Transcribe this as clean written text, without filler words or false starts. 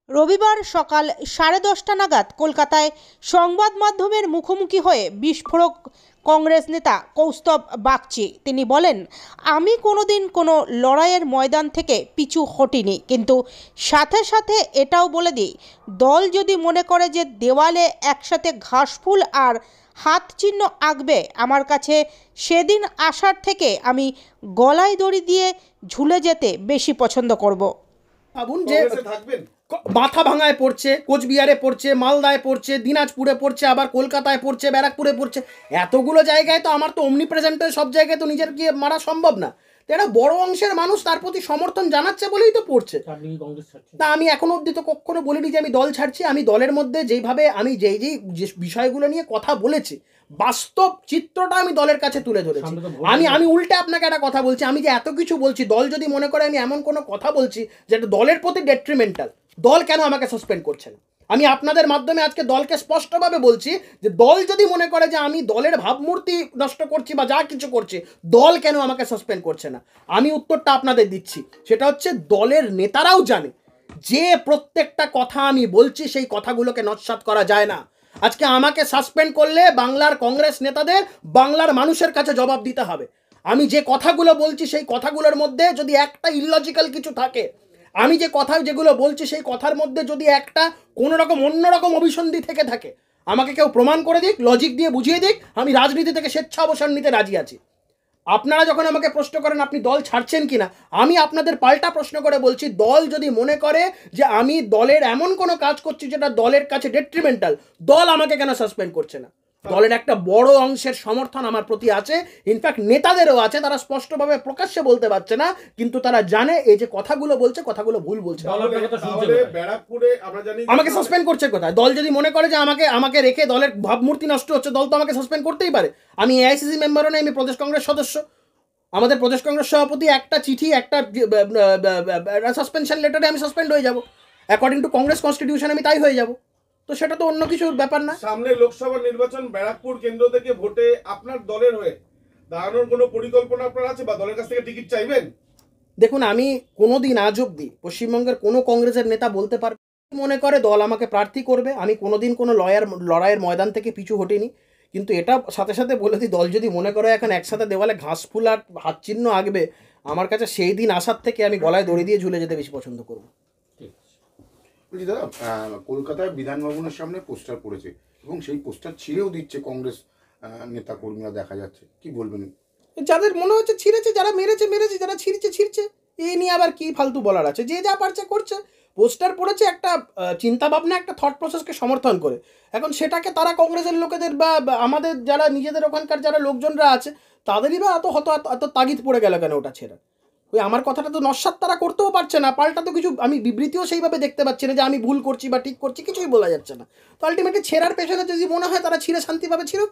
রবিবার সকাল 10:30 নাগাদ কলকাতায় সংবাদ মাধ্যমের মুখোমুখি হয়ে বিস্ফোরক কংগ্রেস নেতা কৌস্তব বাগচি। তিনি বলেন, আমি কোনোদিন কোনো লড়াইয়ের ময়দান থেকে পিছু হটিনি, কিন্তু সাথে সাথে এটাও বলে দিই, দল যদি মনে করে যে দেওয়ালে একসাথে ঘাসফুল আর হাত চিহ্ন আঁকবে আমার কাছে, সেদিন আসার থেকে আমি গলায় দড়ি দিয়ে ঝুলে যেতে বেশি পছন্দ করব। ভাবুন যে মাথা ভাঙায় পড়ছে, কোচবিহারে পড়ছে, মালদায় পড়ছে, দিনাজপুরে পড়ছে, আবার কলকাতায় পড়ছে, ব্যারাকপুরে পড়ছে, এতগুলো জায়গায় তো আমার তো অমনি প্রেজেন্টের সব জায়গায় তো নিজের গিয়ে মারা সম্ভব না। তো এটা বড় অংশের মানুষ তার প্রতি সমর্থন জানাচ্ছে বলেই তো পড়ছে। না, আমি এখনো অবধি তো কখনো বলিনি যে আমি দল ছাড়ছি। আমি দলের মধ্যে যেইভাবে আমি যেই বিষয়গুলো নিয়ে কথা বলেছি, বাস্তব চিত্রটা আমি দলের কাছে তুলে ধরেছি। আমি উল্টে আপনাকে একটা কথা বলছি, আমি যে এত কিছু বলছি, দল যদি মনে করে আমি এমন কোনো কথা বলছি যেটা দলের প্রতি ডেট্রিমেন্টাল, দল কেন আমাকে সাসপেন্ড করছে না? আমি আপনাদের মাধ্যমে আজকে দলকে স্পষ্টভাবে বলছি যে দল যদি মনে করে যে আমি দলের ভাবমূর্তি নষ্ট করছি বা যা কিছু করছি, দল কেন আমাকে সাসপেন্ড করছে না? আমি উত্তরটা আপনাদের দিচ্ছি। সেটা হচ্ছে, দলের নেতারাও জানে যে প্রত্যেকটা কথা আমি বলছি সেই কথাগুলোকে নস্যাৎ করা যায় না। আজকে আমাকে সাসপেন্ড করলে বাংলার কংগ্রেস নেতাদের বাংলার মানুষের কাছে জবাব দিতে হবে। আমি যে কথাগুলো বলছি সেই কথাগুলোর মধ্যে যদি একটা ইললজিক্যাল কিছু থাকে, আমি যে কথা যেগুলো বলছি সেই কথার মধ্যে যদি একটা কোনো রকম অন্যরকম অভিসন্ধি থেকে থাকে, আমাকে কেউ প্রমাণ করে দিক, লজিক দিয়ে বুঝিয়ে দিক, আমি রাজনীতি থেকে স্বেচ্ছা অবসর নিতে রাজি আছি। আপনারা যখন আমাকে প্রশ্ন করেন আপনি দল ছাড়ছেন কিনা, আমি আপনাদের পাল্টা প্রশ্ন করে বলছি, দল যদি মনে করে যে আমি দলের এমন কোনো কাজ করছি যেটা দলের কাছে ডেট্রিমেন্টাল, দল আমাকে কেন সাসপেন্ড করছে না? দলের একটা বড় অংশের সমর্থন আমার প্রতি আছে, ইনফ্যাক্ট নেতাদেরও আছে। তারা স্পষ্টভাবে প্রকাশ্যে বলতে পারছে না, কিন্তু তারা জানে এই যে কথাগুলো বলছে কথাগুলো ভুল বলছে। আমাকে সাসপেন্ড করছে কোথায়? দল যদি মনে করে যে আমাকে রেখে দলের ভাবমূর্তি নষ্ট হচ্ছে, দল তো আমাকে সাসপেন্ড করতেই পারে। আমি এআইসিসি মেম্বারও নেই, আমি প্রদেশ কংগ্রেস সদস্য। আমাদের প্রদেশ কংগ্রেস সভাপতি একটা চিঠি, একটা সাসপেনশন লেটারে আমি সাসপেন্ড হয়ে যাব। অ্যাকর্ডিং টু কংগ্রেস কনস্টিটিউশন আমি তাই হয়ে যাব। তো সেটা তো অন্য কিছুর ব্যাপার না। সামনে লোকসভা নির্বাচন, ব্যারাকপুর কেন্দ্র থেকে ভোটে আপনার দলের হয়ে দাঁড়ানোর কোনো পরিকল্পনা আপনার আছে বা দলের কাছ থেকে টিকিট চাইবেন? দেখুন, আমি কোনোদিন আজ অব্দি পশ্চিমবঙ্গের কোনো কংগ্রেসের নেতা বলতে পারবে মনে করে দল আমাকে প্রার্থী করবে, আমি কোনোদিন কোনো লড়াইয়ের ময়দান থেকে পিছু হটিনি। কিন্তু এটা সাথে সাথে বলে দিই, দল যদি মনে করে এখন একসাথে দেওয়ালে ঘাস ফুল আর হাত চিহ্ন আঁকবে আমার কাছে, সেই দিন আসার থেকে আমি গলায় দড়ি দিয়ে ঝুলে যেতে বেশি পছন্দ করব। বলছি দাদা, কলকাতায় বিধান ভবনের সামনে পোস্টার পড়েছে এবং সেই পোস্টার ছিঁড়েও দিচ্ছে কংগ্রেস নেতা কর্মীরা, দেখা যাচ্ছে, কি বলবেন? যাদের মনে হচ্ছে ছিঁড়েছে, যারা মেরেছে, যারা ছিঁড়ছে, এই নিয়ে আবার কি ফালতু বলার আছে? যে যা পারছে করছে। পোস্টার পড়েছে একটা চিন্তাভাবনা, একটা থট প্রসেসকে সমর্থন করে। এখন সেটাকে তারা কংগ্রেসের লোকেদের বা আমাদের যারা নিজেদের ওখানকার যারা লোকজনরা আছে তাদেরই বা এত তাগিদ পড়ে গেল কেন ওটা ছেড়ে? ওই আমার কথাটা তো নস্যাৎ তারা করতেও পারছে না, পাল্টা তো কিছু আমি বিবৃতিও সেইভাবে দেখতে পাচ্ছি না যে আমি ভুল করছি বা ঠিক করছি, কিছুই বলা যাচ্ছে না। তো আলটিমেটলি ছেঁড়ার পেছনে যদি মনে হয় তারা ছিঁড়ে শান্তিভাবে ছিঁড়ুক।